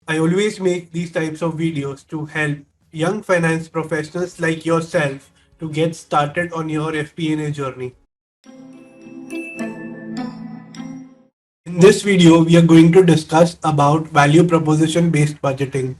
I always make these types of videos to help young finance professionals like yourself to get started on your FP&A journey. In this video, we are going to discuss about value proposition based budgeting.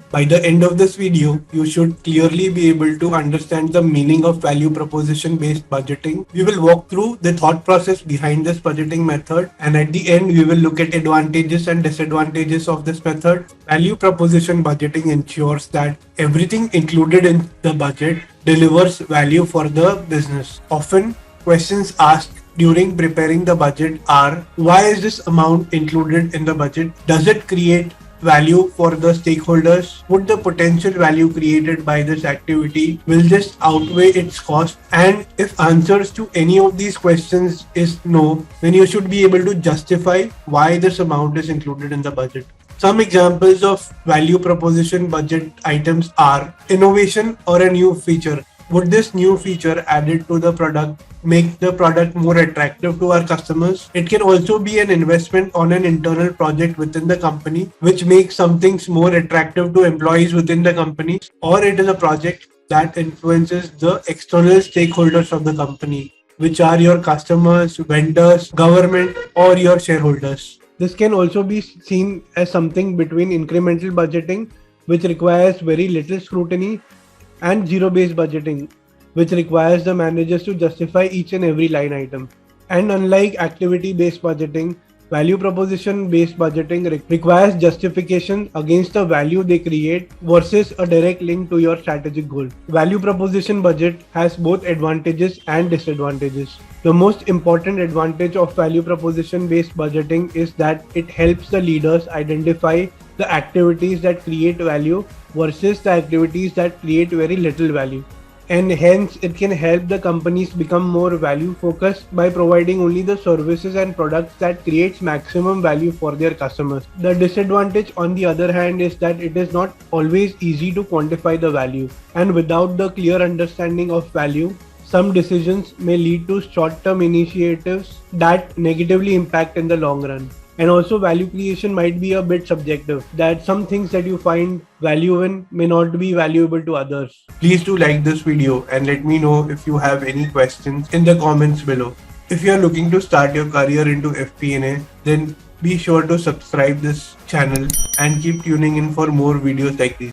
By the end of this video, you should clearly be able to understand the meaning of value proposition based budgeting. We will walk through the thought process behind this budgeting method, and at the end, we will look at advantages and disadvantages of this method. Value proposition budgeting ensures that everything included in the budget delivers value for the business. Often, questions asked during preparing the budget are: why is this amount included in the budget? Does it create value for the stakeholders? Would the potential value created by this activity will this outweigh its cost? And if answers to any of these questions is no, then you should be able to justify why this amount is included in the budget. Some examples of value proposition budget items are innovation or a new feature. Would this new feature added to the product make the product more attractive to our customers? It can also be an investment on an internal project within the company, which makes some things more attractive to employees within the company, or it is a project that influences the external stakeholders of the company, which are your customers, vendors, government, or your shareholders. This can also be seen as something between incremental budgeting, which requires very little scrutiny, and zero-based budgeting, which requires the managers to justify each and every line item. And unlike activity-based budgeting, value proposition-based budgeting requires justification against the value they create versus a direct link to your strategic goal. Value proposition budget has both advantages and disadvantages. The most important advantage of value proposition-based budgeting is that it helps the leaders identify the activities that create value versus the activities that create very little value. And hence, it can help the companies become more value focused by providing only the services and products that creates maximum value for their customers. The disadvantage, on the other hand, is that it is not always easy to quantify the value. And without the clear understanding of value, some decisions may lead to short-term initiatives that negatively impact in the long run. And also, value creation might be a bit subjective, that some things that you find value in may not be valuable to others. Please do like this video and let me know if you have any questions in the comments below. If you are looking to start your career into FP&A, then be sure to subscribe this channel and keep tuning in for more videos like these.